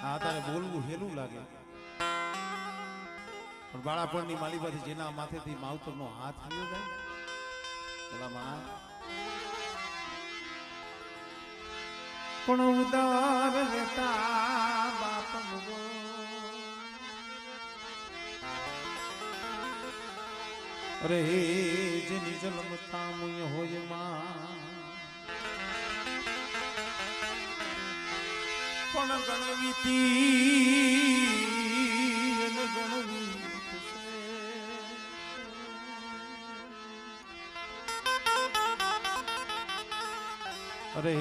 આ તારે બોલવું હેલું લાગે પણ બાળાપણની માલિબાથી જેના માથેથી માવતરનો હાથ આવ્યો જાય બોલા માણા પણ ઉદાર લેતા બાપ મુગો અરે જેની જન્મતા મુય હોય માં પણ ગણવીતી ગણવી અરે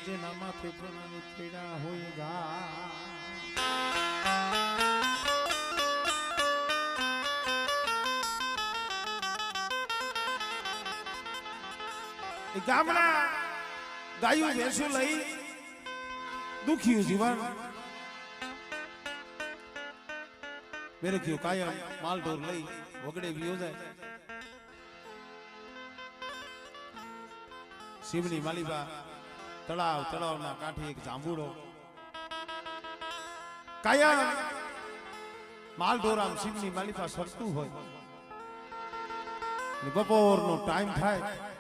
જેના માથે પ્રણાની પીડા હોય ગા ગામડા ગાયું ભેંસું લઈ દુખ્યું જીવન મેરખ્યું કાયમ માલઢોર લઈ વગડે વિયો જાય શિવની માલિબા તળાવના કાંઠે એક જાંબુડો કાયમ માલઢોર આમ શિવની માલિબા સરતું હોય બપોરનો ટાઈમ થાય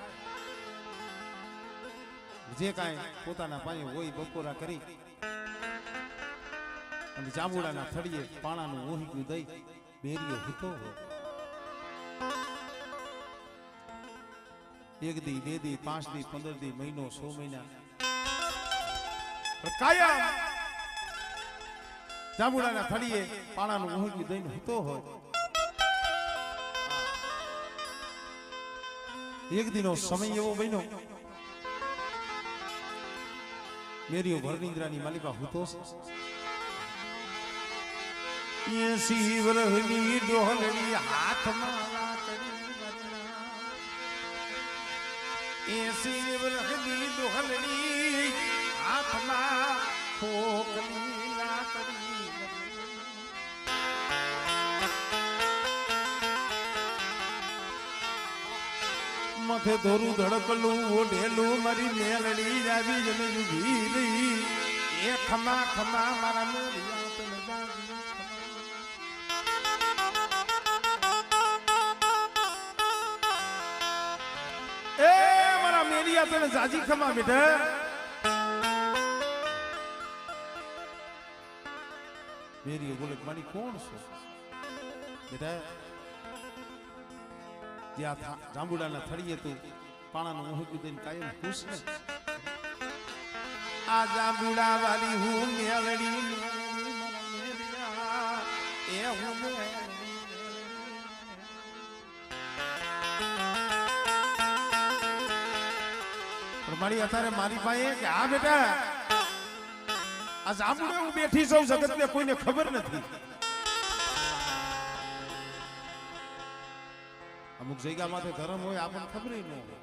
જે કાંઈ પોતાના પાયે હોય બપોરા કરી અને જાંબુડાના થડીએ પાણાનું ઓહીકું દઈ બેરીઓ હીતો હોય એક દી બે દી 5 દી 15 દી મહિનો 100 મહિના કાયમ જાંબુડાના થડીએ પાણાનું ઓહીકું દઈને હીતો હોય એક દીનો સમય એવો બન્યો મેરીઓ ભરનિંદ્રાની માલિકા હુતો છે શિવરહની ડોહલની હાથમાં લાકડી શિવરહની ડોહલની હાથમાં ખોકલી લાકડી મથે ધોરું ધડકલું ઓઢેલું મારી મેલડી જાવી જમે ઉભી રહી એ ખમા ખમા મારા મેરિયા તને જાવી એ મારા મેરિયા તને જાજી ખમા બેટા મેરિયો બોલે મારી કોણ છો બેટા જ્યાં જાંબુડાના થડીએ તું પાણાનું ઓહકું દઈને કાયમ ખુશ ને આ જાંબુડા વાલી હું મેલડી એ હું પણ મારી અત્યારે મારી પાસે કે આ બેટા આ જાંબુડે હું બેઠી સૌ જગતને કોઈને ખબર નથી અમુક જગ્યામાં ધર્મ હોય આપણને ખબર ન હોય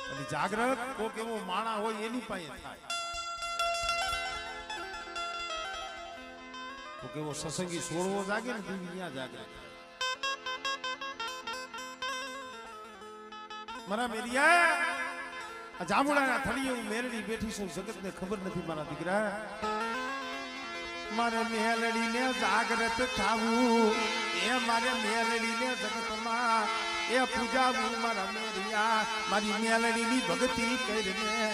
અને જાગૃત કોક એવો માણા હોય એની પાસે થાય કોક એવો સત્સંગી છોડવો જાગે ને ત્યાં જાગૃત મારા મેરિયા આ જાંબુડાના થળીએ હું મેલડી બેઠી છું જગતને ખબર નથી મારા દીકરા મારે મેલડીને જાગૃત થાવું એ મારે મેલડીને જગતમાં એ પૂજાવું મારા મેરિયા મારી મેલડીની ભક્તિ કરીને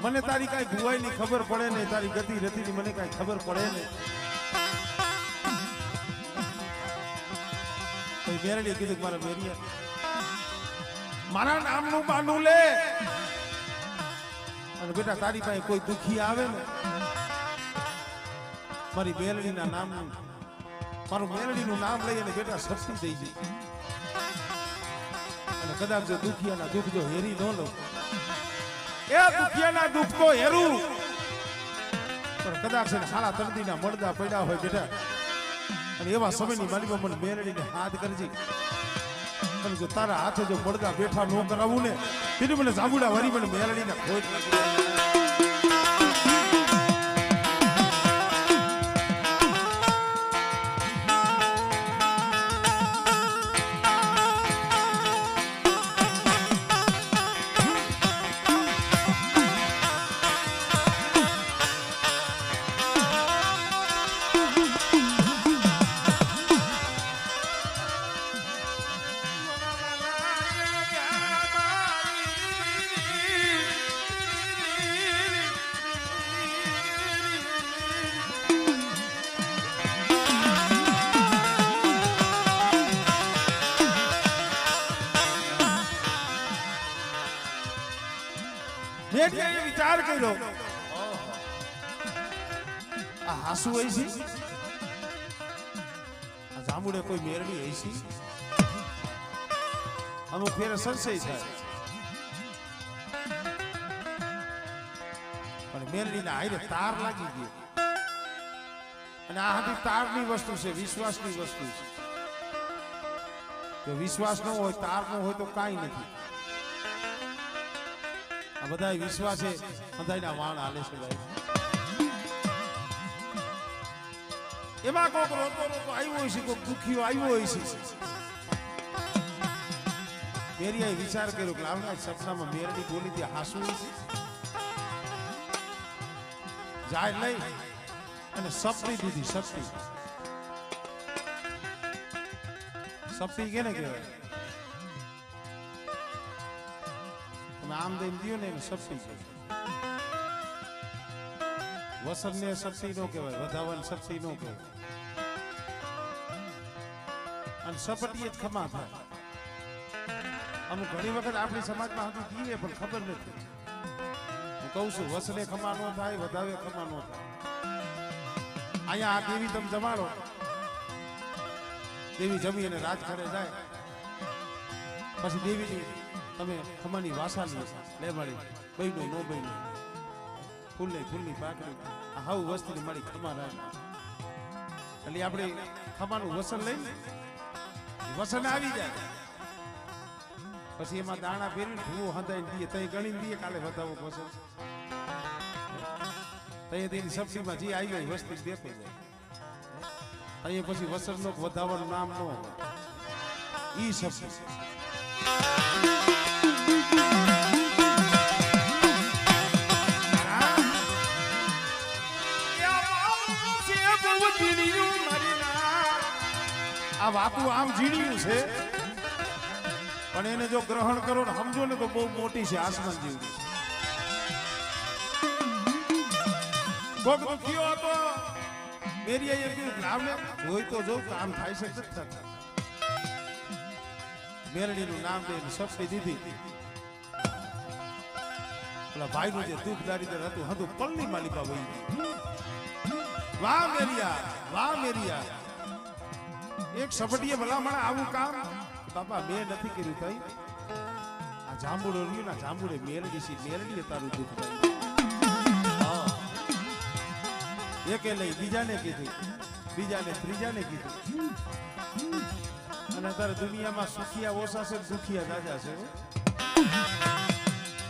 મને તારી કાંઈ ભુવાઈની ખબર પડે ને, તારી ગતિ રતિની મને કાંઈ ખબર પડે ને. મેરડીએ કીધું કે મારા મેરિયા મારા નામનું બાનું લે, અને બેટા તારી પાસે કોઈ દુખી આવે ને મારી મેરડીના નામનું, મારું મેરડીનું નામ લઈ અને બેટા સસ્તી થઈ જાય. અને કદાચ જો દુખિયાના દુઃખ જો હેરી ન લઉં, એ દુખિયાના દુઃખ તો હેરું, પણ કદાચ સાડા તરદીના મળદા પડ્યા હોય બેટા, અને એવા સમયની મારી મને મેરડીને હાથ કરજે. અને જો તારા હાથે જો મળદા બેઠા ન કરાવું ને, તેથી મને જાંબુડા વારી મને મેરડીને ખોટ વિચાર કર્યો. આ હાસુ હોય છે, આ જાંબુડે કોઈ મેરડી હોય છે, અમુક ફેરે સંશય થાય, પણ મેરડીના આયરે તાર લાગી ગયો. અને આ હતી તારની વસ્તુ છે, વિશ્વાસની વસ્તુ છે. જો વિશ્વાસ ન હોય, તાર ન હોય તો કાંઈ નથી. આ બધા વિશ્વાસે બધાના વાણ હાલે છે ભાઈ. એમાં કોઈક રોતો રોતો આવ્યો હોય છે, કોઈક દુખીઓ આવ્યો હોય છે. મેરિયાએ વિચાર કર્યો કે લાવના સપનામાં મેરડી બોલી હતી, હાસુ છે. જાય લઈ અને સપની દીધી. સપની કેને કહેવાય? આમ દઈને દિયો ને એને સપટી છે. વસનને સપટી નો કહેવાય, વધાવન સપટી નો કહેવાય. અને સપટી જ ખમા થાય. અમુક ઘણી વખત આપણી સમાજમાં હતું દીવે પણ ખબર નથી. હું કહું છું વસને ખમા નો થાય, વધાવે ખમા નો થાય. અહીંયા આ દેવી તમે જમાડો, દેવી જમી અને રાજખડે જાય, પછી દેવીની તમે ખમાની વાસાની લે મારી બહેનો નો બહેનો ફૂલની પાકડી આ હાવ વસ્તીની મારી ખમા રાખ. એટલે આપણે ખમાનું વસન લઈને વસન આવી જાય, પછી એમાં દાણા ફેરવીને ભૂવો હંધાઈને દઈએ, તઈ ગણીને દઈએ, કાલે વધાવો વસન તઈ તેની સબ્જીમાં જે આવી હોય વસ્તી દેખો જાય. અહીંયા પછી વસનનો વધાવવાનું નામ ન હોય, ઈ સબ્જી. આ વાતું આમ ઝીણ્યું છે, પણ એને જો ગ્રહણ કરો ને સમજો ને તો બહુ મોટી છે, આસમાન જેવી. કોક દુખ્યો હતો, મેરિયાએ કીધું લાવને જોઈ તો જો કામ થાય છે. મેરડીનું નામ દઈને સપટી દીધી. પેલા ભાઈનું જે દુઃખ દારિદ્ર હતું પલ્લી માલિકા વહી. વાહ મેરિયા, એક સપટીએ ભલામણ આવું કામ બાપા મેં નથી કર્યું. થઈ આ જાંબુડો રહ્યું ને, જાંબુડે મેરડી છે, મેરડીએ તારું દુઃખ થાય. એકે લઈ બીજાને કીધું, બીજાને ત્રીજાને કીધું. અને અત્યારે દુનિયામાં સુખિયા ઓછા છે, દુખિયા રાજા છે.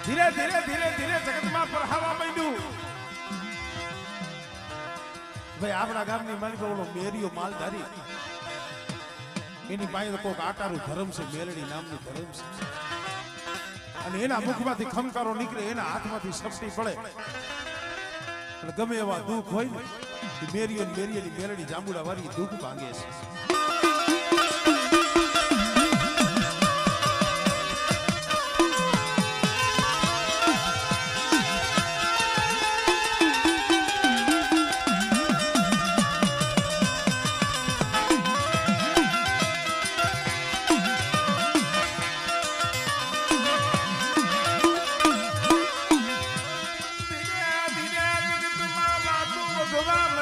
ધીરે ધીરે જગતમાં પરહાવા માંડ્યું. ભાઈ આપણા ગામની માલિકો ઓલો મેરિયો માલધારી, એની પાસે કોઈક આટારું ધર્મ છે, મેરડી નામનું ધર્મ છે. અને એના મુખમાંથી ખમકારો નીકળે, એના હાથમાંથી સપટી પડે. અને ગમે એવા દુઃખ હોય ને, મેરિયાની મેરડી જાંબુડા વાળી દુઃખ ભાંગે છે.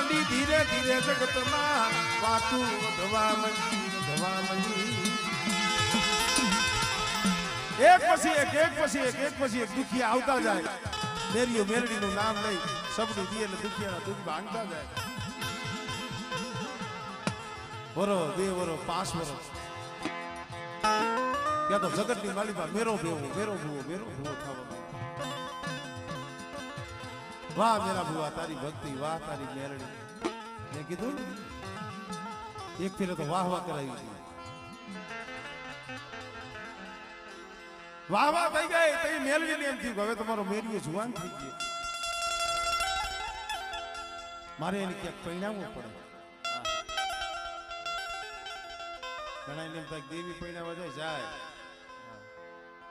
મંડી ધીરે ધીરે જગતમાં વાતું વધવા મંડી એક પછી એક દુખિયા આવતા જાય મેરીઓ મેરડીનું નામ લઈ સબડી દી એટલે દુખિયાના દુઃખ ભાંગતા જાય વરો 2 વરો 5 વરો ત્યાં તો જગતની માલિકા મેરો ભૂવો થવાનો વાહ મેરા ભુવા તારી ભક્તિ વાહ તારી મેરડી મેં કીધું ને એક ફેરે તો વાહ કરાવી હતી વાહ થઈ ગઈ તો એ મેલવીને એમ થયું હવે તમારો મેરીઓ જુવાન થઈ ગયો મારે એને ક્યાંક પરિણામવું પડે ઘણા એમ થાય દેવી પરિણામવા જાય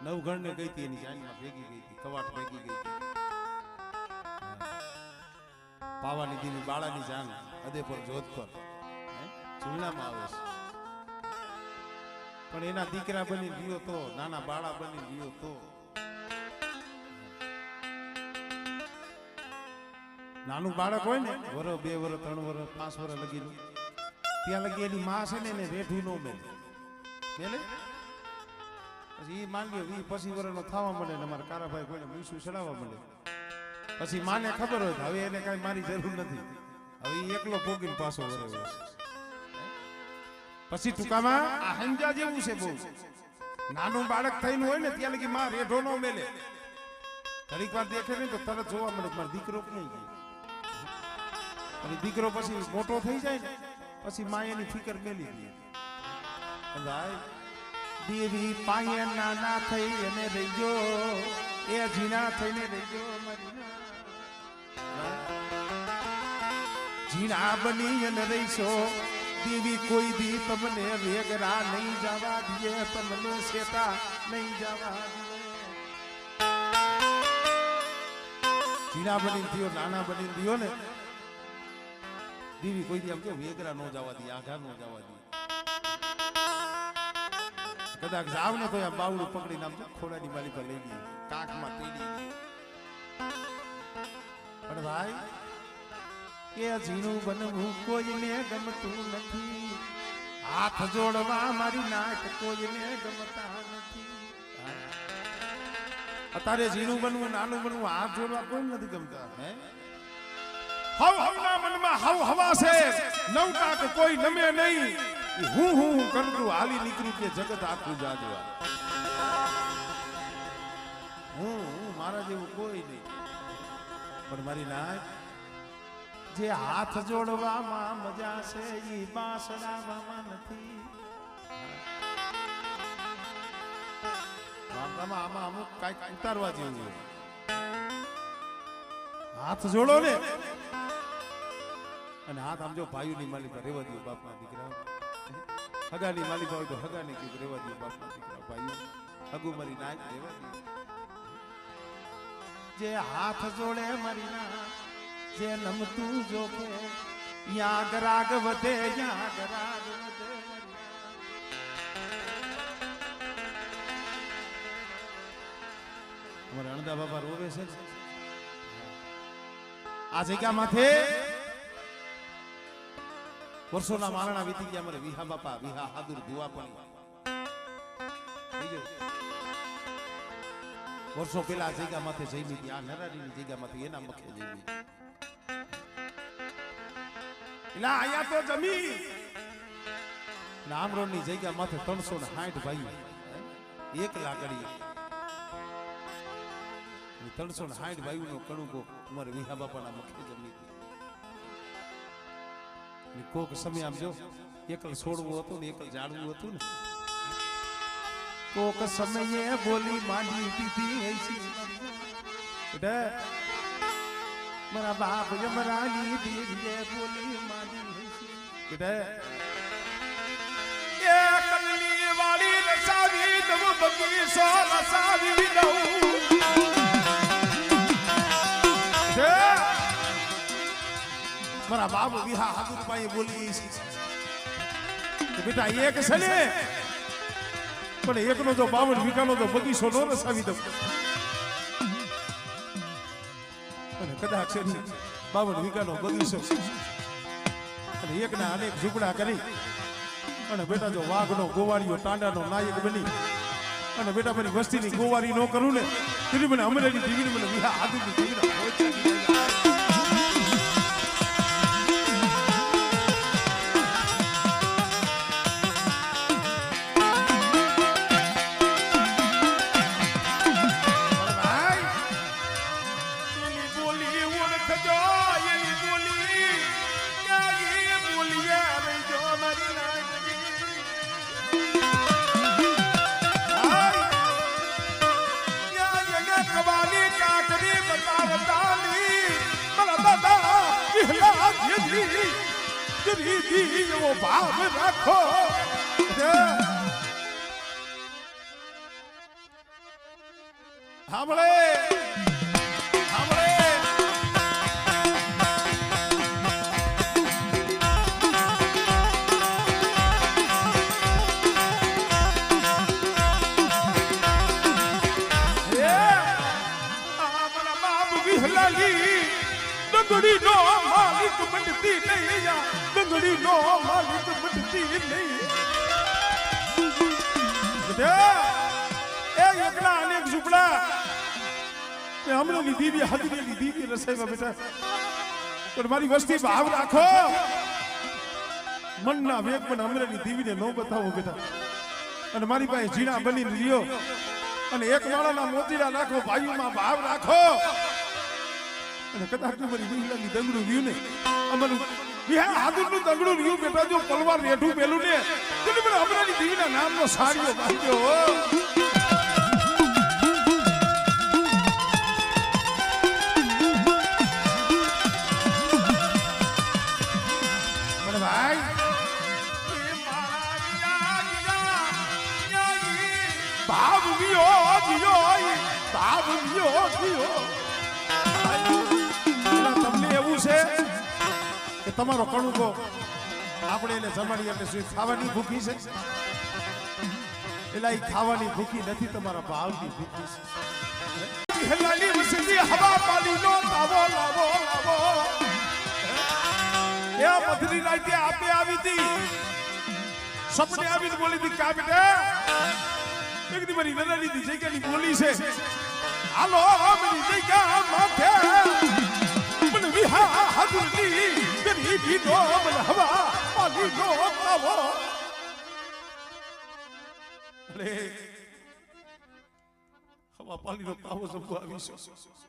નવઘણ ને ગઈ હતી એની જાનમાં ભેગી ગઈ હતી કવાટ ભેગી ગઈ હતી પાવાની દીવી બાળાની જાન અદેપુર જોધપુર ચૂલનામાં આવે છે પણ એના દીકરા બની ગયો તો નાના બાળા બની ગયો તો નાનું બાળક હોય ને વરો 2 વરો 3 વરો 5 વરો લગી ત્યાં લગી એની માં છે ને એને રેઠું નો મેલે પછી એ માંગ્યો 20-25 વર્ષનો થવા મળે ને અમારા કારાભાઈ કોઈને મીઠું ચડાવવા મળે પછી માને ખબર હોય હવે એને કઈ મારી જરૂર નથી હવે એકલો ભોગીને પાછો વળ્યો પછી ટૂંકામાં આ હંજા જેવું છે બહુ નાનું બાળક થઈને હોય ને ત્યાં લગી માં રેઢો નો મેલે ઘડીક વાર દેખે ને તો તરત જોવા મળે મારો દીકરો ક્યાં ગયો અને દીકરો પછી મોટો થઈ જાય ને પછી માં એની ફિકર મેલી દે ભાઈ દેવી પાયે નાના થઈ અને રહી ગયો એ જીણા થઈને રહી ગયો જીણા બની અને રહીશો દેવી કોઈ દી તમને વેગરા નહીં જવા દે તમને શેતા નહીં જવા દે જીણા બની થયો નાના બની થયો ને દેવી કોઈ દી આમ કે વેગરા નો જવા દે આઘા નો જવા દે કદાચ જાવ ને તો આ બાવડું પકડીને આમ ખોડાની માલી પર લઈ ગઈ કાંખમાં તેડી પણ ભાઈ કે જીણું બનવું કોઈને ગમતું નથી હાથ જોડવા મારી નાક કોઈને ગમતા નથી અત્યારે જીણું બનવું નાનું બનવું હાથ જોડવા કોઈ નથી ગમતા હે હવના મનમાં હવા છે નવટાક કોઈ નમે નહીં હું કરતું હાલી નીકળ્યું કે જગત આખું જાજવા હું મારા જેવું કોઈ નહીં પણ મારી નાક જે હાથ જોડવામાં મજા છે ઈ બાસડાવામાં નથી આમાં અમુક કઈક ઉતારવા જેવું હાથ જોડો ને અને હાથ આમ જો ભાઈઓની માલિકા રેવા દો બાપના દીકરા હગાની માલિકા હોય તો હગાની કીધું રેવા દો બાપના દીકરા ભાઈઓ હગુ મારી નાક રેવા દો જે હાથ જોડે મારી નાક જે નમતું જોખે યા ગરાગ વધે યા ગરાગ વધે અમારે અણદા બાબા રોવે છે આ જગ્યા માથે વર્ષોના મારણા વીતી ગયા અમારે વિહા બાપા વિહા હાદુર ભુવા પણ વર્ષો પેલા જગ્યા માથે જઈમી હતી આ નરાડીની જગ્યા માંથી એના મખે જઈમી એટલે આયા તો જમી નામરોની જગ્યા માથે 360 ભાઈ એક લાકડી 360 ભાઈઓનો કણુકો અમારે વિહા બાપાના મખે જમી હતી કોક સમય આમ જો એકલ છોડવું હતું ને એકલ જાડવું હતું ને કોક સમયે બોલી માંડી દીધી એટલે મારા બાપ યમરાની દેવીએ બોલી માંડી એટલે એ કમલી વાળી રસાવી દવ બગીચો રસાવી દઉં મારા બાપ વિહા હાદુરભાઈ બોલી કે બેટા એક છે ને પણ એકનો જો 52 વીઘાનો તો બગીચો નો રસાવી દઉં અને કદાચ 52 વીઘાનો બગીચો એકના અનેક ઝૂંપડા કરી અને બેટા જો વાઘનો ગોવાળીઓ ટાંડાનો નાયક બની અને બેટા મારી વસ્તીની ગોવારી ન કરું ને તેની મને અમરેલી દીવીને મને વિહા આદુની દીવીને वो भाव रखो हमले डंगड़ी नो मालिक बनती नहीं या डंगड़ी नो मालिक बनती नहीं ए एकला अनेक ઝૂંપડા મે હમણાં દીદી હાથની દીદી રસાઈમાં બેટા પણ મારી વસ્તી ભાવ રાખો મનના વેગ પણ અમરેની દીવીને ન બતાવો બેટા અને મારી પાસે જીણા બની રહ્યો અને એક માળાના મોતીડા નાખો ભાઈઓમાં ભાવ રાખો અને કદાચ મારી વિહલાની દંગડું રહ્યું ને અમારું વિહા હાદુરનું દંગડું રહ્યું બેટા જો પલવાર રેઠું પેલું ને તેને મને અમરાની દીવીના નામનો સાડીઓ બાંધ્યો મને ભાઈ ભાવ વિયો ભાવ વિયો કે તમારો કણુકો આપણે એને જમાડી એટલે શું ખાવાની ભૂખી છે એલા એ ખાવાની ભૂખી નથી તમારા ભાવની ભૂખી છે હેલાલી વસતી હવા પાલી નો લાવો લાવો લાવો એ મધરી રાતે આપે આવી હતી સપને આવી તો બોલી હતી કા બેટા એક દી મારી નનાની દી જગ્યાની બોલી છે હાલો મારી જગ્યા માથે મને વિહા હાદુરની ગરીબી નો મને હવા પાલી નો લાવો અરે હવા પાલી નો તાવો સબકો આવી છે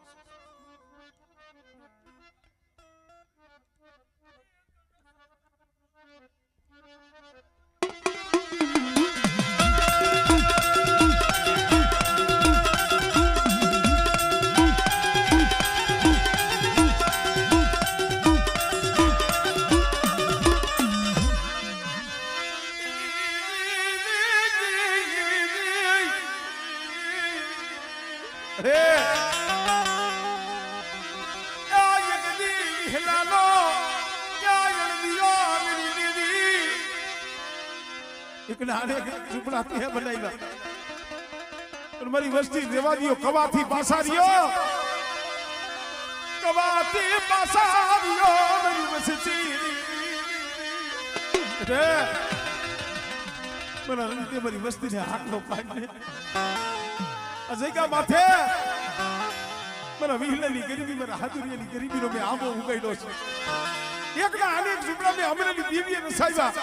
મારી વસ્તી રેવા દિયો કવાથી પાસારીઓ કવાથી પાસારીઓ મારી વસ્તી રે મને રીતે મારી વસ્તીને હાકનો પાડને અજયકા માથે મારા વિહલાની ગરીબી મારા હાદુરિયાની ગરીબીનો મેં આંબો ઉગાડ્યો છે એકના અનેક ઝૂંપડા મેં અમરેલી દેવીએ રસાવ્યા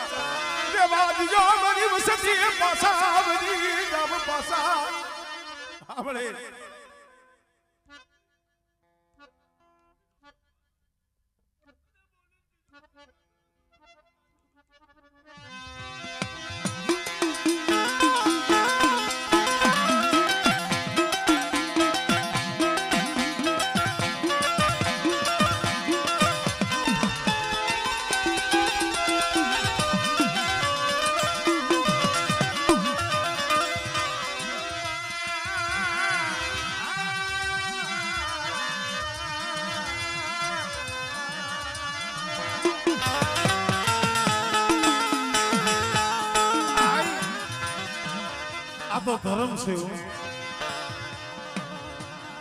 રેવા દિયો મારી વસ્તી પાસાવરી ગામ પાસા આપણે તો ધર્મ છે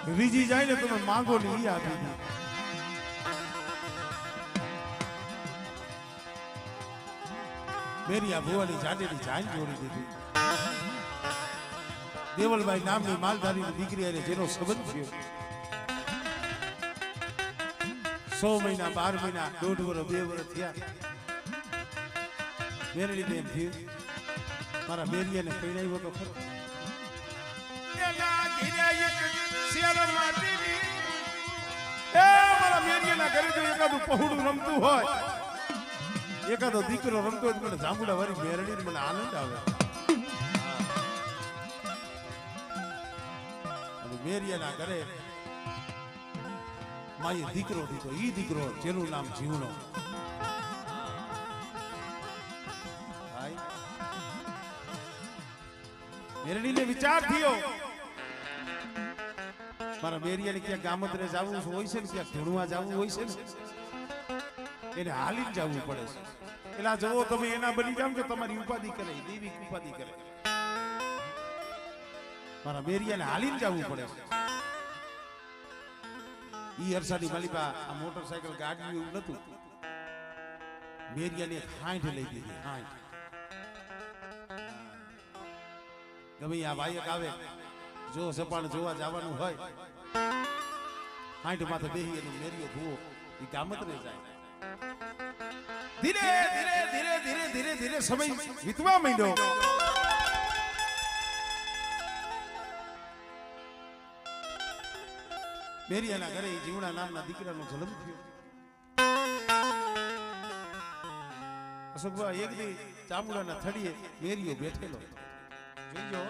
રીજી જાય ને તમે માંગો ને ઈ આપી દે મેરી આ ભુવાની જાડેની જાન જોડી દીધી. દેવલભાઈ નામની માલધારીની દીકરી અને જેનો સંબંધ થયો 100 મહિના 12 મહિના 1.5 વર્ષ 2 વર્ષ થયા. મેરડીને એમ થયું મારા મેરિયાને પરણાવ્યો તો ખરો. મારા મેરિયાના ઘરે જો એકાદું પહોળું રમતું હોય, એકાદો દીકરો રમતો હોય, મને જાંબુડા વાળી મેરડી મને આનંદ આવે. અને મેરિયાના ઘરે માએ દીકરો દીધો. ઈ દીકરો જેનું નામ જીવણો. મેરડીને વિચાર થયો મારા મેરિયાને ક્યાંક ગામત્રે જવું હોય છે ને, ક્યાંક ધૂણવા જવું હોય છે ને, એને હાલીને જવું પડે છે. એટલે જવો તમે એના બની જાવ કે તમારી ઉપાધિ કરે, દેવી ઉપાધિ કરે. મારા મેરિયાને હાલીને જવું પડે છે. ઈ અરસાની માલિકા આ મોટરસાયકલ ગાડી એવું નતું. મેરિયાને એક હાંઠ લઈ દીધી. હાંઠ ગમે આ વાયક આવે જો સપાણ જોવા જવાનું હોય, હાંઠ માથે બેહી એનો મેરિયો ભૂવો એ ગામત્રે જાય. ધીરે ધીરે ધીરે ધીરે ધીરે ધીરે સમય વીતવા માંડ્યો. મેરિયાના ઘરે જીવણા નામના દીકરાનો જન્મ થયો. અશોકભાઈ એક દી ચામુંડાના થડીએ મેરિયો બેઠેલો જોઈજો.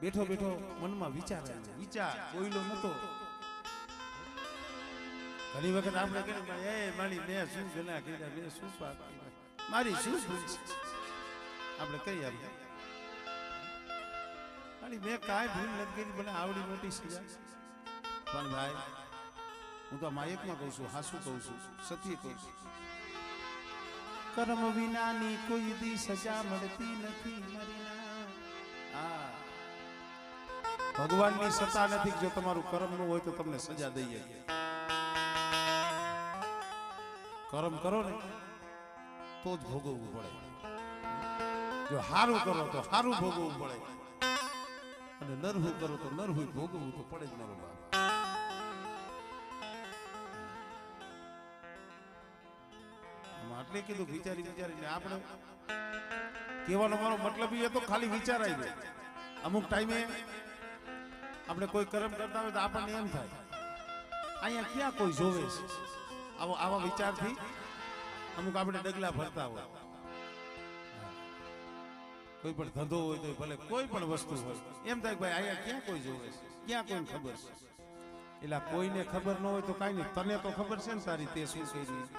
બેઠો બેઠો મનમાં વિચાર કોઈલો નતો. ઘણી વખત આપણે કહીએ એ મારી મેં શું ગુનાહ કર્યા, મેં શું પાપ કર્યા, મારી શું ભૂલ છે, આપણે કહીએ મારી મેં કાંઈ ભૂલ નથી કરી, મને આવડી મોટી સજા. પણ ભાઈ હું તો માયકમાં કહું છું, હાસું કહું છું, સત્ય કહું છું. કર્મ વિનાની કોઈ દી સજા મળતી નથી. ભગવાનની સત્તા નથી. જો તમારું કર્મ ન હોય તો તમને સજા દઈએ. કર્મ કરો ને તો જ ભોગવવું પડે. જો સારું કરો તો સારું ભોગવવું પડે, અને નરહું કરો તો નરહું ભોગવવું તો પડે જ. મારો બાપ એટલે કીધું વિચારી વિચારીને આપણે કહેવાનો મારો મતલબ એ હતો ખાલી વિચારાય જાય. અમુક ટાઈમે આપણે કોઈ કર્મ કરતા હોય તો આપણને એમ થાય અહીંયા ક્યાં કોઈ જોવે છે. આવા વિચારથી અમુક આપણે ડગલા ભરતા હોય. કોઈ પણ ધંધો હોય તો ભલે કોઈ પણ વસ્તુ હોય, એમ થાય ભાઈ અહીંયા ક્યાં કોઈ જોવે છે, ક્યાં કોઈને ખબર છે. એટલે કોઈને ખબર ન હોય તો કાંઈ નહીં, તને તો ખબર છે ને તારી તે શું કર્યું.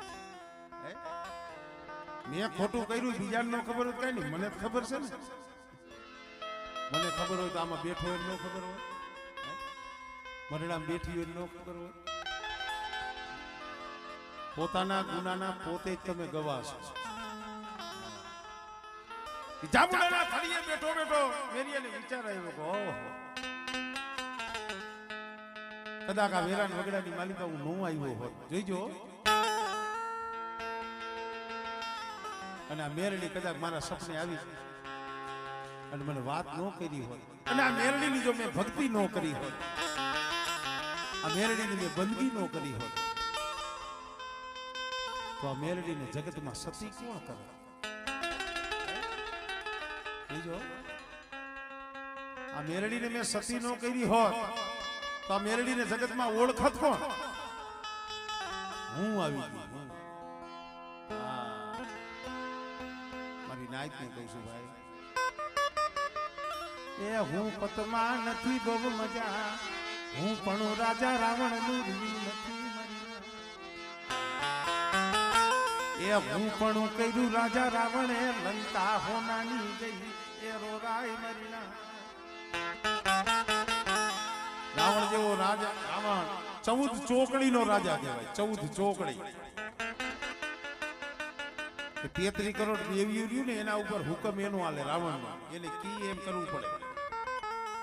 મેં ખોટું કર્યું, બીજાને ન ખબર હોય કઈ નહીં, મને ખબર છે ને. મને ખબર હોય તો આમાં બેઠો હોય ન ખબર હોય, મરડામાં બેઠી હોય ન ખબર હોય. પોતાના ગુનાના પોતે જ તમે ગવાશો. જામુડાના થળીએ બેઠો બેઠો મેરિયાને વિચાર આવ્યો કે ઓહો, કદાચ આ વેરાન વગડાની માલિકા હું ન આવ્યો હોત, જોઈજો. અને આ મેરડી કદાચ મારા સપને આવી અને મને વાત ન કરી હોય, અને આ મેરડીની જો મેં ભક્તિ ન કરી હોય, આ મેરડીની મેં બંદગી ન કરી હોય, તો આ મેરડીને જગતમાં સતી કોણ કરે? આ મેરડીને મેં સતી ન કરી હોત તો આ મેરડીને જગતમાં ઓળખત કોણ? હું આવી ગઈ. મારી નાયકને કહું છું ભાઈ, એ હું પતમાં નથી બહુ મજા, હું પણ રાજા રાવણ નું નથી. એ હું પણ કર્યું રાજા રાવણે, લંકા હોનાની ગઈ એ રોરાય મરીના. રાવણ જેવો રાજા, રાવણ 14 ચોકડીનો રાજા કહેવાય. 14 ચોકડી, 33 કરોડ દેવીઓ રહ્યું ને એના ઉપર હુકમ એનો હાલે રાવણનો. એને કી એમ કરવું પડે.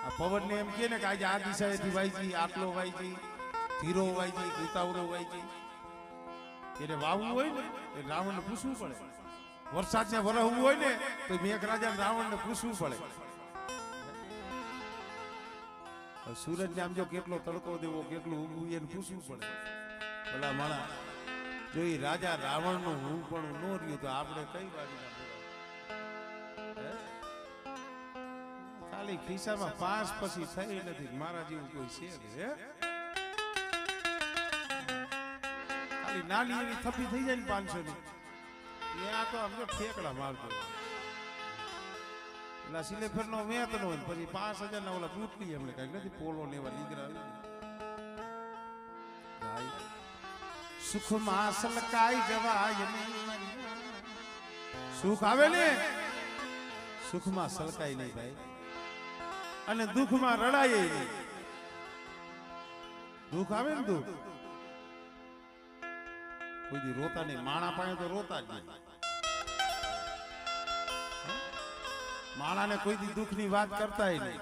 આ પવન ને એમ કે ને કે આજે આ દિશાએથી વાઈજી, આટલો વાઈજી, ધીરો વાઈજી, ઉતાવળો વાઈજી, એને વાવવું હોય ને એ રાવણને પૂછવું પડે. વરસાદને વરહવું હોય ને તો મેઘરાજા રાવણને પૂછવું પડે. સૂરજને આમ જો કેટલો તડકો દેવો કેટલું ઉગવું એને પૂછવું પડે. ભલા માણા જો એ રાજા રાવણનું હું પણ ન રહ્યું તો આપણે કઈ બાજુ ખાલી ખિસ્સામાં 5 પછી થઈ નથી મારા જેવું કોઈ છે હે. ખાલી નાની એવી થપ્પી થઈ જાય ને 500 ની એ આ તો આમ ઠેકડા મારતો એટલે સિલેફર નો વેત નો પછી 5000 ના ઓલા બૂટ ની એમને કઈ નથી પોલો ને એવા લીગરા ભાઈ સુખમાં સલકાઈ જવાય નહીં. સુખ આવે ને સુખમાં સલકાય નહીં ભાઈ અને દુઃખમાં રડાય નહીં. દુઃખ આવે ને દુઃખ કોઈ દી રોતા નહીં. માણા પાસે તો રોતા જ નહીં. માણાને કોઈ દી દુઃખની વાત કરતા નહીં.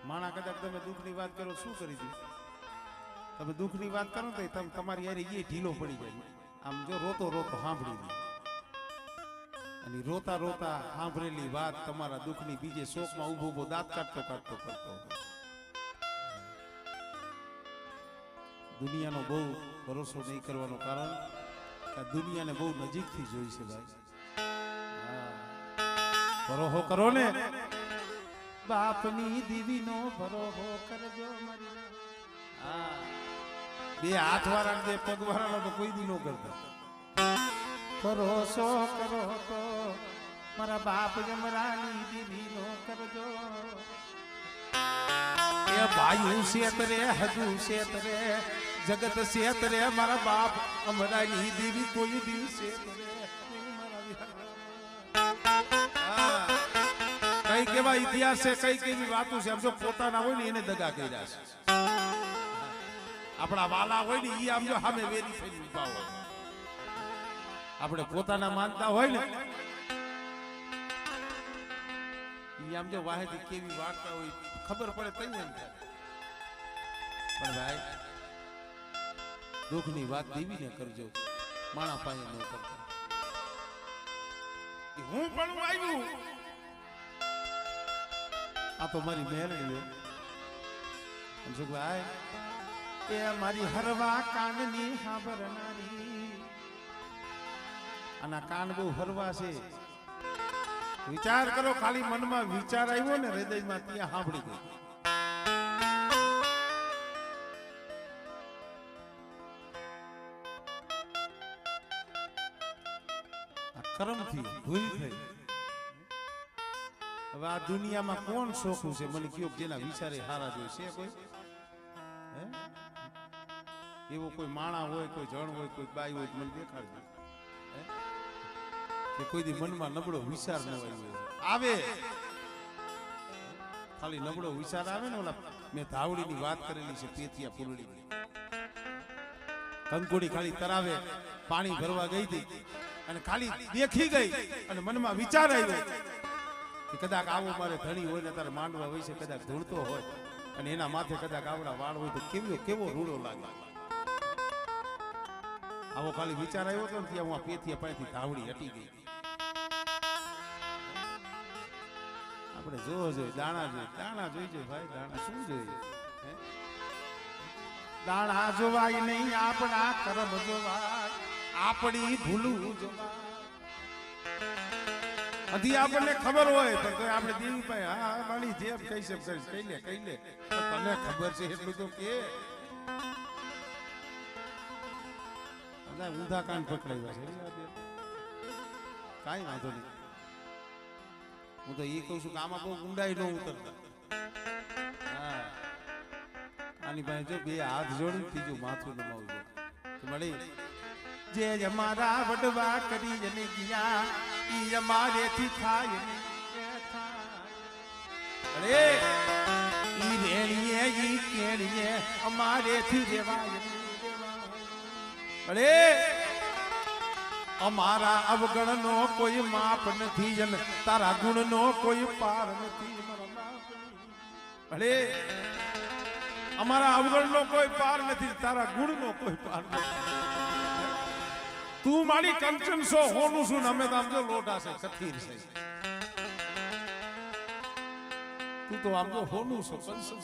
માણા કદાચ તમે દુઃખની વાત કરો શું કરી દી તમે દુઃખની વાત કરો તો તમે તમારી યાર એ ઢીલો પડી જાય. આમ જો રોતો રોતો સાંભળી દી અને રોતા રોતા સાંભળેલી વાત તમારા દુઃખની બીજે શોકમાં ઉભો ઉભો દાંત કાઢતો કાઢતો કરતો. દુનિયાનો બહુ ભરોસો નહીં કરવાનો કારણ કે દુનિયાને બહુ નજીકથી જોઈ છે ભાઈ. ભરોસો કરો ને બાપની દીવીનો ભરોસો કરજો મારી. હા બે હાથ વાળા બે પગ વાળા તો કોઈ દી ન કરતા. ભરોસો કરો તો મારા બાપ જમરાની દીવીનો કરજો. એ ભાઈ શેતરે હજુ શેતરે જગત શેતરે મારા બાપ અમરાની દેવી કોઈ દિવસે કઈ કેવા ઇતિહાસ છે કઈ કેવી વાતો છે. આમ જો પોતાના હોય ને એને દગા કર્યા છે. આપણા વાલા હોય ને એ આમ જો સામે વેરી થઈને ઉભા હોય. આપણે પોતાના માનતા હોય ને એ આમ જો વાહેથી કેવી વાર્તા હોય ખબર પડે તઈ એમ થાય. પણ ભાઈ દુઃખની વાત દેવીને કરજો માણા પાસે ન કરતા. હું પણ આવ્યું આ તો મારી મેલડી સમજો ભાઈ એ મારી હરવા કાનની સાંભળનારી. આના કાન બહુ હરવા છે. વિચાર કરો ખાલી મનમાં વિચાર આવ્યો ને હૃદયમાં ત્યાં સાંભળી ગઈ. કર્મથી ભૂલ થઈ. હવે આ દુનિયામાં કોણ શોખું છે મને કયો જેના વિચારે હારા જોઈ છે કોઈ હે? એવો કોઈ માણા હોય કોઈ જણ હોય કોઈ બાઈ હોય મને દેખાડજો કે કોઈ દી મનમાં નબળો વિચાર ન આવે. ખાલી નબળો વિચાર આવે ને ઓલા મેં ધાવડીની વાત કરેલી છે પેથિયા પુરડીની. કંકોડી ખાલી તરાવે પાણી ભરવા ગઈ હતી અને ખાલી દેખી ગઈ અને મનમાં વિચાર આવ્યો કે કદાચ આવો મારે ધણી હોય ને તારે માંડવા હોય છે કદાચ ધૂળતો હોય અને એના માથે કદાચ આવડા વાળ હોય તો કેવો રૂડો લાગે. આવો ખાલી વિચાર આવ્યો તો ત્યાં હું આ પેથિયા પાસેથી ધાવડી હટી ગઈ. આપણે જોજો દાણા જોઈજો ભાઈ. દાણા શું જોઈએ? દાણા જોવાય નહીં આપણા કર્મ જોવાય આપણી ભૂલું જોવાય. હજી આપણને ખબર હોય તો આપણે દેવી ભાઈ હા મારી જેમ કહી છે કહી લે તને ખબર છે એટલું તો કે ઊંધા કાન પકડાવ્યા છે કાંઈ વાંધો નહીં. હું તો એ કહું છું કે આમાં બહુ ઊંડાઈ ન ઉતરતા. હા આની પાસે જો બે હાથ જોડી ત્રીજું માથું નમાવજો મળી જે અમારા વડવા કરી અને ગયા ઈ અમારેથી થાય અરે ઈ રેણીએ ઈ કેણીએ અમારેથી રેવાય અરે અમારા અવગણનો કોઈ માપ નથી અને તારા ગુણનો કોઈ પાર નથી. અરે અમારા અવગણનો કોઈ પાર નથી, તારા ગુણનો કોઈ પાર નથી. તું મારી કંચન છો, હોનું છું ને અમે તો આમ તો લોટા છે, કથીર છે. તું તો આમ તો હોનું છો, કંચન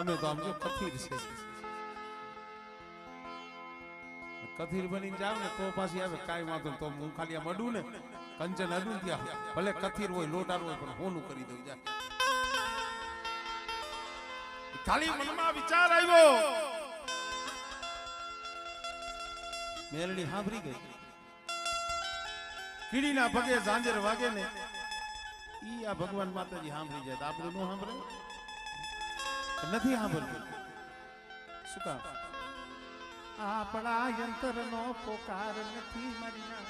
અમે તો આમ તો કથીર છે. કથીર બની જાવ ને તો પાછી આવે કાઈ વાંધો તો હું ખાલી આમ અડું ને કંચન અડું ત્યાં ભલે કથીર હોય લોટાર હોય પણ હોનું કરી દઉં. જા ખાલી મનમાં વિચાર આવ્યો, મેલડી સાંભળી ગઈ. કીડીના પગે ઝાંઝર વાગે ને ઈ આ ભગવાન માતાજી સાંભળી જાય. આપણે નો સાંભળે નથી સાંભળતું. શું કામ? આપણા યંત્રનો પોકાર નથી મરીના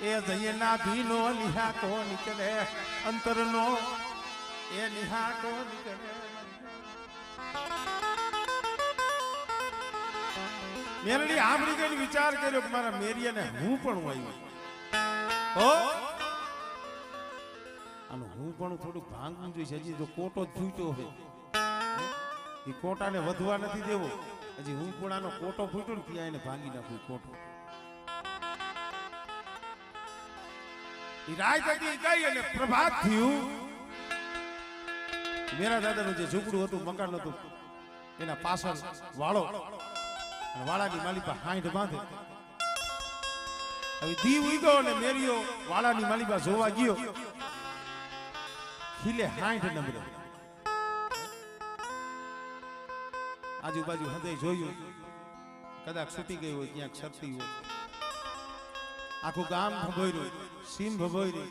એ જયના ભીનો નિહાકો નીકળે અંતરનો એ નિહાકો નીકળે. મેરડી આમરી ગઈ વિચાર કર્યો કે મારા મેરિયાને હું પણ આવ્યો હો. આનું હું પણ થોડુંક ભાંગવું જોઈએ. હજી જો કોટો જ ફૂટ્યો હોય એ કોટાને વધવા નથી દેવો. હજી હું પણ આનો કોટો ફૂટ્યો ને ત્યાં એને ભાંગી નાખું કોટો. રાત હતી ગઈ અને પ્રભાત થયું. મેરા દાદાનું જે ઝૂંપડું હતું મકાન હતું એના પાછળ વાળો વાળાની માલિપા હાંઠ બાંધે. હવે દીવ ઉગ્યો અને મેરિયો વાળાની માલિપા જોવા ગયો. ખીલે હાંઠ નંબરે આજુબાજુ હૃદય જોયું કદાચ છૂટી ગઈ હોય ક્યાંક સરતી હોય. આખું ગામ ભભોર્યું, સીમ ભભોરી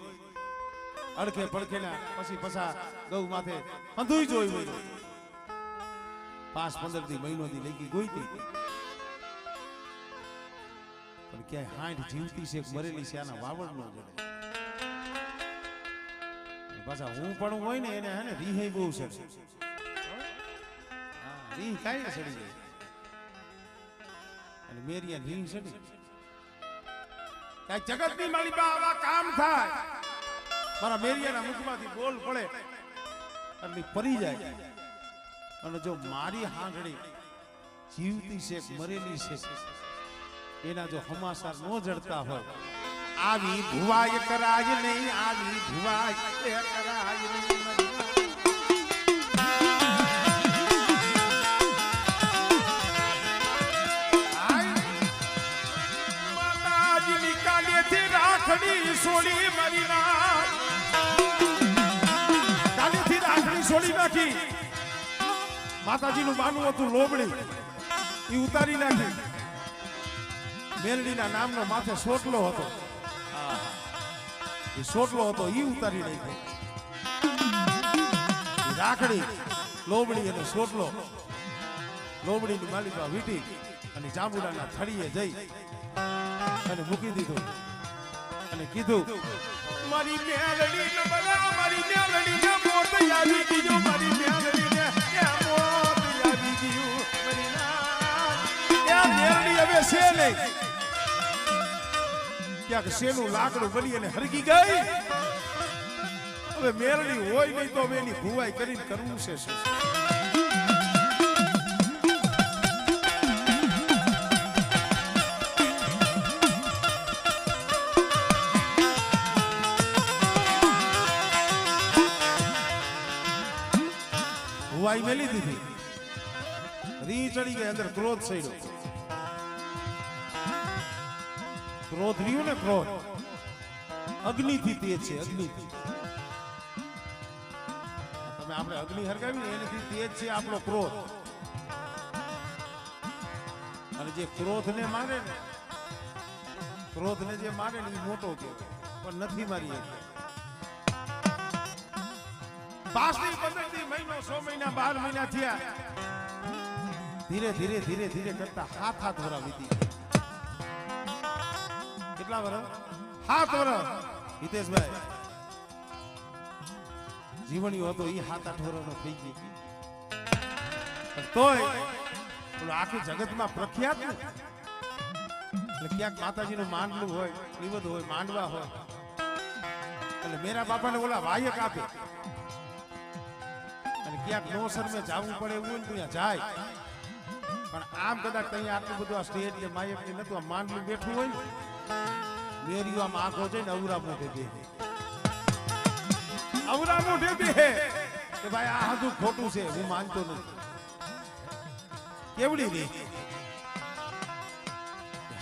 અડખે પડખેના પછી પછા ગૌ માથે હંધુય જોઈ હોય. 5-15 દી મહિનો દી લઈ ગઈ ગોઈતી પણ ક્યાંય હાંઠ જીવતી છે મરેલી છે આના વાવડ નો જડે. પાછા હું પણ હોય ને એને હે ને રીહે બહુ છે. રીહ કાંઈ સડી ગઈ અને મેરિયા રીહ સડી. જગતની માલિકા આવા કામ થાય મારા મેરિયાના મુખમાંથી બોલ પડે એટલે પરી જાય. અને જો મારી હાંડળી જીવતી છે મરેલી છે એના જો હમાસાર નો જડતા હોય આવી ભુવાય કરાય નહીં, આવી ભુવાય કરાય નહીં. રાખડી સોળી મારી કાલીથી રાખડી સોળી નાખી. માતાજીનું બાનું હતું લોબડી એ ઉતારી નાખી. મેરડીના નામનો માથે સોટલો હતો એ સોટલો હતો એ ઉતારી નાખ્યો. રાખડી લોબડી અને સોટલો લોબડીની માલિકા વીટી અને જાંબુડાના થળીએ જઈ અને મૂકી દીધો અને કીધું મારી મેલડી ને બલા મારી મેલડી ને મોત આવી ગયો, મારી મેલડી ને મોત આવી ગયું. મારી ના એ મેલડી હવે છે નહીં ક્યાંક શેનું લાકડું બની અને હરગી ગઈ. હવે મેલડી હોય નહીં તો હવે એની ભુવાઈ કરીને કરવું છે. ભુવાઈ મેલી દીધી, રી ચડી ગઈ, અંદર ક્રોધ સડ્યો. ક્રોધ રહ્યું ને ક્રોધ અગ્નિથી તેજ છે. અગ્નિથી તમે આપણે અગ્નિ હરગાવી ને એનાથી તેજ છે આપણો ક્રોધ. અને જે ક્રોધ ને મારે ને ક્રોધ ને જે મારે ને એ મોટો કે પણ નથી મારી. 5-15 મહિનો 6 મહિના 12 મહિના થયા. ધીરે ધીરે ધીરે ધીરે કરતા 7 વર્ષ વીતી. કેટલા વર્ષ? 7 વર્ષ. હિતેશભાઈ જીવણીઓ હતો એ 7-8 વર્ષનો થઈ ગઈ. તોય આખી જગતમાં પ્રખ્યાત ને એટલે ક્યાંક માતાજીનું માંડલું હોય, નિવદ હોય, માંડવા હોય એટલે મેરા બાપાને ઓલા વાયક આપે અને ક્યાંક નો શરમે જાવું પડે એવું હોય ને ત્યાં જાય પણ આમ કદાચ ત્યાં આટલું બધું આ સ્ટેજ કે માયક ને નતું આ માંડલું બેઠું હોય ને મેરીઓ આમ આંખો જઈને અવરા મોઢે બે અવરા મોઢે બે કે ભાઈ આ બધું ખોટું છે હું માનતો નથી કેવડી રે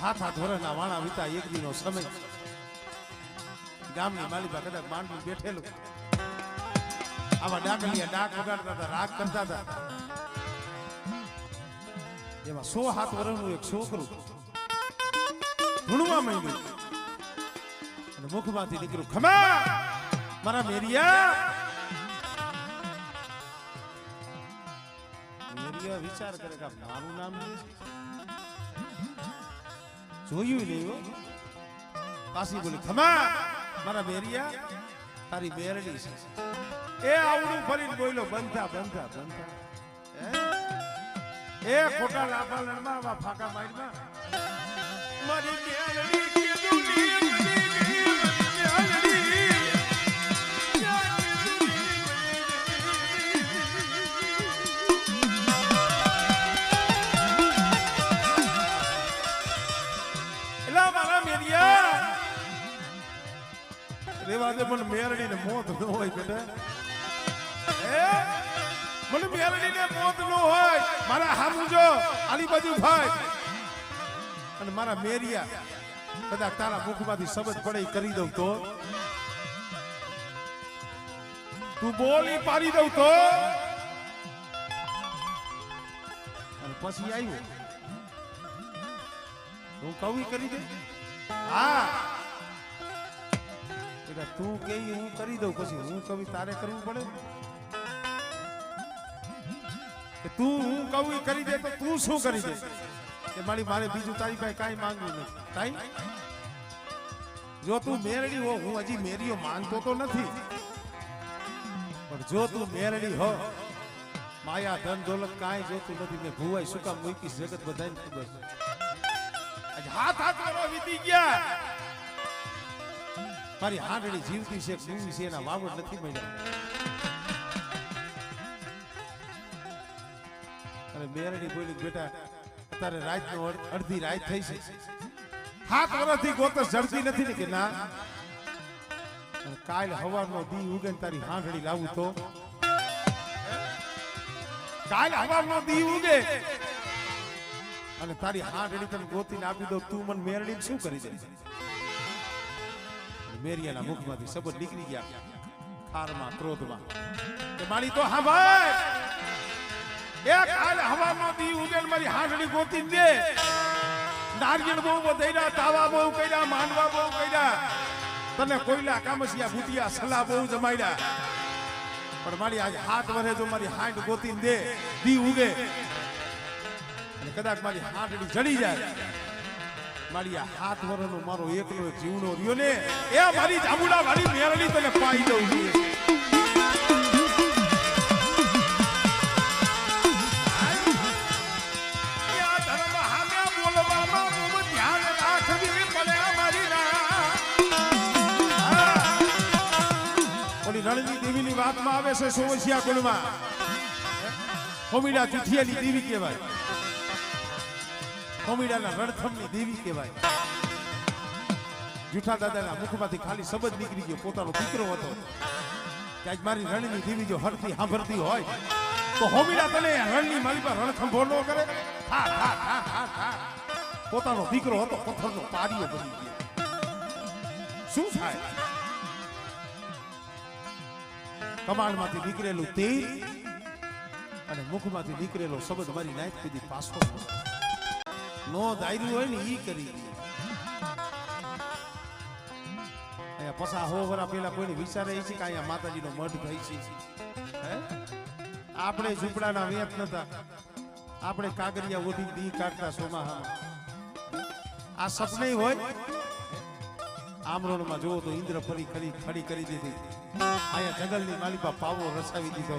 હાથ હાથ વરના વાણા વીતા એક દીનો સમય ગામની માલિકા કદાચ માંડલું બેઠેલું આવા ડાકલિયા ડાક વગાડતા હતા રાગ કરતા હતા એમાં 100 હાથ વર્ષનું એક છોકરું ધૂણવા માંડ્યું અને મુખમાંથી નીકળ્યું ખમા મારા મેરિયા મેરિયા વિચાર કરે કે મારું નામ જોયું નહીં હો પાછી બોલી ખમા મારા મેરિયા તારી બેરડી છે એ આવડું ફરીને બોલ્યો બંધા બંધા બંધા એ ખોટા લાફા લડમાં ફાકા માઈડમાં મારી બેરડી કીધું ની રેવાદે પણ મેરડી ને મોત ન હોય બેટા મને મેરડી ને મોત ન હોય મારા હામુજો આલી બાજુ ભાઈ અને મારા મેરિયા કદાચ તારા મુખમાંથી શબ્દ પડે કરી દઉં તો તું બોલી પાડી દઉં તો અને પછી આવ્યું હું કવિ કરી દે હા તું કે હું કરી દઉં પછી હું કવિ તારે કરવું પડે કે તું હું કવિ કરી દે તો તું શું કરી દે કે મારે બીજું તારી પાસે કાંઈ માંગવું નથી કાંઈ જો તું મેરડી હો હું હજી મેરીઓ માનતો તો નથી પણ જો તું મેરડી હો માયા ધન દોલત કાંઈ જોતું નથી મેં ભુવાઈ શું કામ મૂકીશ જગત બધાને ખબર છે હાથ હાથ કરો વીતી ગયા મારી હાંડળી જીવતી છે ડૂંગી છે એના વાવડ નથી મળ્યા અને બેરડી બોલી બેટા અત્યારે રાતનો અડધી રાત થઈ છે 7 વર્ષથી ગોતસ જડતી નથી ને કે ના કાલ હવારનો દી ઉગે તારી હાંડળી લાવું તો કાલ હવારનો દી ઉગે અને તારી હાંડળી તને ગોતીને આપી દઉં તું મને મેરડી શું કરી દે મેરિયાના મુખમાંથી શબ્દ નીકળી ગયા ખારમાં ક્રોધમાં કે મારી તો હા ભાઈ એક કાલ હવાનો દી ઉગેલ મારી હાંડળી ગોતી દે નારિયેળ બહુ વધેરા તાવા બહુ કર્યા માંડવા બહુ કર્યા તને કોઈલા કામસિયા ભૂતિયા સલા બહુ જમાડ્યા પણ મારી આજ 7 વર્ષે જો મારી હાંડ ગોતી દે દી ઉગે અને કદાચ મારી હાંડળી જડી જાય મારી આ 7 વર્ષનો મારો એકલો એક જીવનો રહ્યો ને એ મારી જામુડા વાળી મેરડી તને પાઈ દઉં છું રણજી દેવીની વાતમાં આવે છે સોવસિયા કુળમાં હોમીડા ચુઠિયાની દેવી કહેવાય હોમીડાના રણથમની દેવી કહેવાય જૂઠા દાદાના મુખમાંથી ખાલી શબ્દ નીકળી ગયો પોતાનો દીકરો હતો કે આજ મારી રણની દેવી જો હરતી સાંભળતી હોય તો હોમીડા તને રણની મારી પર રણથંભો ન કરે થા થા થા થા થા પોતાનો દીકરો હતો પથ્થરનો પારિયો બની ગયો શું થાય કમાલમાંથી નીકળેલું તેલ અને મુખમાંથી નીકળેલો શબ્દ મારી નાઈટ કીધી પાછો નો દાયરું હોય ને ઈ કરી અહીંયા પસા હો વરા પેલા કોઈને વિચારે છે કે અહીંયા માતાજીનો મઢ થઈ છે આપણે ઝૂંપડાના વેત નતા આપણે કાગરિયા ઓઢી દી કાઢતા સોમાહામાં આ સપને હોય આમરોડમાં જોવો તો ઇન્દ્ર ફરી ખડી કરી દીધી અહીંયા જંગલની માલિકા પાવો રસાવી દીધો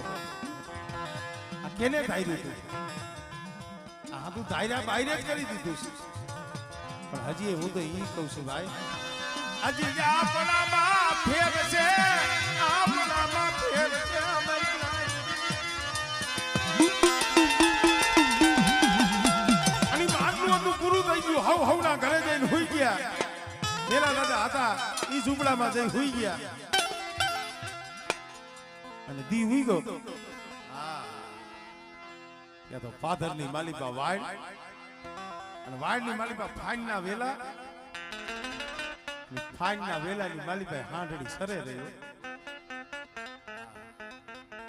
આ કેને ધાર્યું હતું આ તું ધાર્યા બાયરે જ કરી દીધું છે પણ હજી હું તો ઈ કહું છું ભાઈ હજી આપણામાં ફેર છે આપણામાં ફેર છે હતા ઈ ઝૂંપડામાં જઈ હુઈ ગયા અને દી હુઈ ગયો. ત્યાં તો ફાધરની માલિપા વાડ અને વાડની માલિપા ફાઈનના વેલા ફાઈનના વેલાની માલિપા હાંડડી સરે રહ્યો.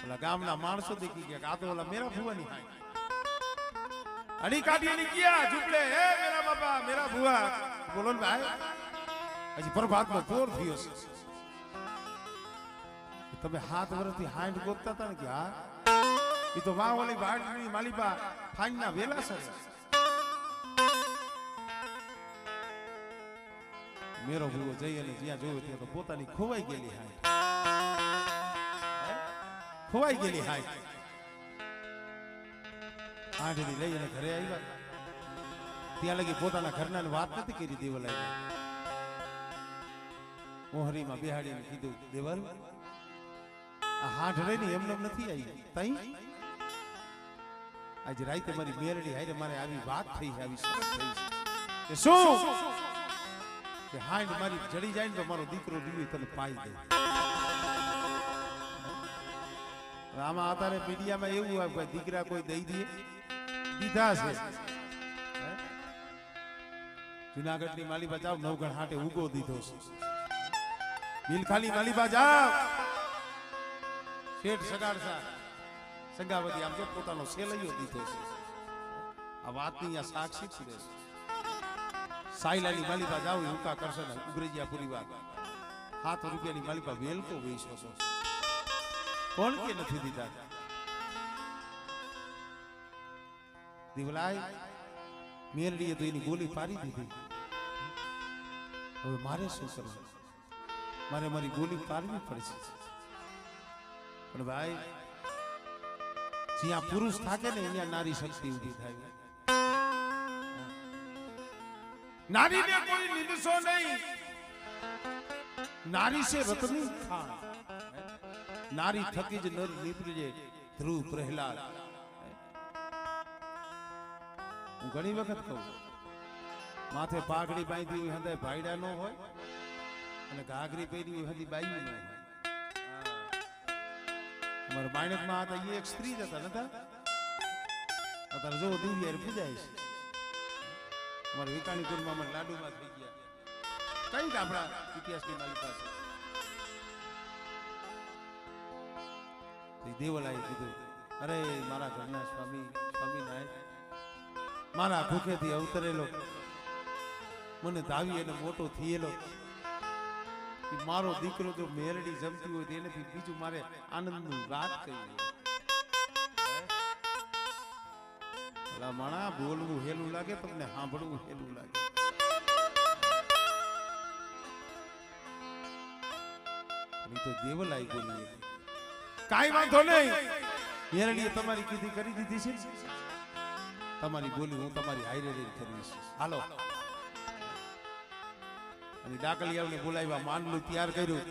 ઓલા ગામના માણસો દેખી ગયા આ તો ઓલા મેરા ભુવાની હાઈ અડી કાઢીને ગયા ઝૂંપડે હે મેરા બાપા મેરા ભુવા બોલો ને ભાઈ હજી પ્રભાતનો પોર થયો છે તમે 7 વર્ષથી હાંડ ગોતતા હતા ને કે હા એ તો વાહ ઓલી વાડની માલિપા ફાઈનના વેલા સર મેરો ભૂવો જઈ અને જ્યાં જોયું ત્યાં તો પોતાની ખોવાઈ ગયેલી હાંડ હાંડડી લઈ અને ઘરે આવ્યા ત્યાં લગી પોતાના ઘરના વાત નથી કરી દેવલાઈ મોહરીમાં બેહાડીને કીધું દેવલ આ હાંડ રહીને એમને નથી આવી તઈ આજે રાતે મારી મેરડી હારે મારે આવી વાત થઈ છે આવી સરસ થઈ છે કે શું કે હાંડ મારી જડી જાય ને તો મારો દીકરો દીવી તને પાઈ દે. આમાં અત્યારે મીડિયામાં એવું હોય કે દીકરા કોઈ દઈ દે દીધા છે. જુનાગઢની માલિબા જાવ નવગણ હાટે ઉગો દીધો છે. બિલખાલી માલિબા જાવ શેઠ સગાડસા સંગાવતી આમ જો પોતાનો સેલૈયો દીધો છે. આ વાતની આ સાક્ષી છે. સાયલાની માલિબા જાવ હુકા કરશે ને ઉગરેજિયા પૂરી વાત 7 રૂપિયાની માલિબા વેલકો વેચો છો કોણ કે નથી દીધા. દેવલાઈ મેરડીએ તો એની ગોલી પાડી દીધી. હવે મારે શું કરવું? મારે મારી ગોલી પાડવી પડશે. પણ ભાઈ જ્યાં પુરુષ થાકે ને ત્યાં નારી શક્તિ ઊભી થાય. નારીને કોઈ નિમશો નહીં. નારી છે રતની ખાન. નારી થકી જ નર નીપજે ધ્રુવ પ્રહલાદ. હું ઘણી વખત કહું માથે પાઘડી બાંધી હોય હંધાય ભાઈડા નો હોય અને ઘાઘરી પહેરી હોય હંધી બાઈ નો હોય. અમારા બાણકમાં હતા એ એક સ્ત્રી જ હતા નતા અત્યારે જો દીવી યાર પૂજાય છે. અમારા વિકાણીપુરમાં અમે લાડુમાં થઈ ગયા કઈ આપણા ઇતિહાસની માલિક પાસે દેવલાએ કીધું અરે મારા ઘરના સ્વામિનારાયણ મારા ભૂખેથી અવતરેલો મને ધાવી અને મોટો થયેલો મારો દીકરો જો મેરડી જમતી હોય તેનાથી બીજું મારે આનંદની વાત કહી. ભલા માણા બોલવું હેલું લાગે તમને સાંભળવું હેલું લાગે. તો દેવલાઈ બોલી કાઈ વાંધો નહીં મેરડીએ તમારી કીધી કરી દીધી છે તમારી બોલી હું તમારી હાઈરે રહી કરીશ. હાલો અને ડાકલિયાઓને બોલાવ્યા માનલું તૈયાર કર્યું.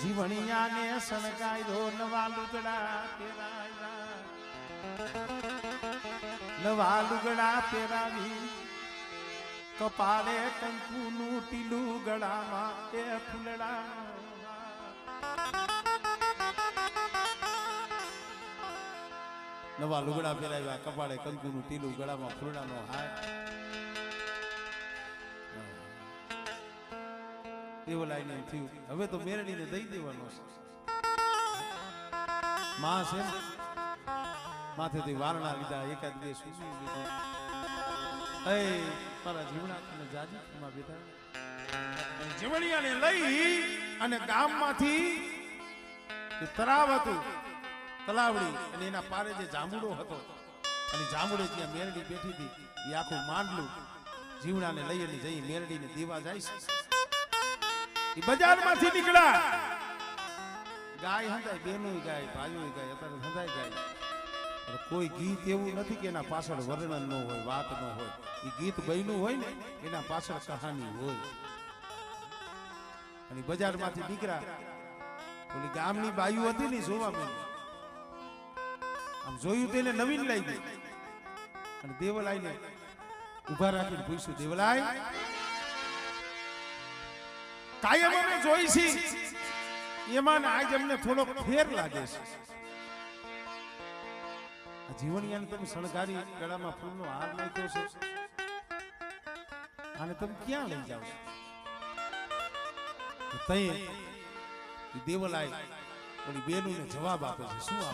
જીવણિયાને સણગાયો નવા લુગડા પહેરાવી કપાળે કંકુનું ટીલું ગળામાં એ ફૂલડા નવા લુગડા પહેરાવ્યા કપાળે કંકુનું ટીલું ગળામાં ફૂલડાનો હાર. એવો લાઈને થયું હવે તો મેરડીને દઈ દેવાનો છે. માં છે માથેથી વારણા લીધા એકાદ બે સૂસી લીધું. એ મારા જીવણા અને જાજીમાં બેઠા જીવણિયાને લઈ અને ગામમાંથી તળાવ હતું તલાવડી અને એના પારે જે જાંબુડો હતો અને જાંબુડે ત્યાં મેરડી બેઠી હતી એ આખું માંડલું જીવણાને લઈ અને જઈ મેરડીને દેવા જાય છે. એ બજારમાંથી નીકળ્યા ગાય હંધાય બેનો ગાય ભાઈઓ ગાય અત્યારે હંધાય ગાય. કોઈ ગીત એવું નથી કે એના પાછળ વર્ણન ન હોય વાત ન હોય. એ ગીત બન્યું હોય ને એના પાછળ કહાની હોય. અને બજારમાંથી નીકળ્યા ઓલી ગામની બાયુ હતી ને જોવા મળી આમ જોયું તેને નવીન લાગી અને દેવલાઈને ઉભા રાખીને પૂછ્યું દેવલાઈ કાયમ અમે જોઈ છી એમાં ને આજ અમને થોડો ફેર લાગે છે. આ જીવણિયાને તમે શણગારી ગળામાં ફૂલનો હાર નાખ્યો છે, આને તમે ક્યાં લઈ જાવ છો? તઈ દેવલાય ઓલી બેનુને જવાબ આપે છે. શું આપે?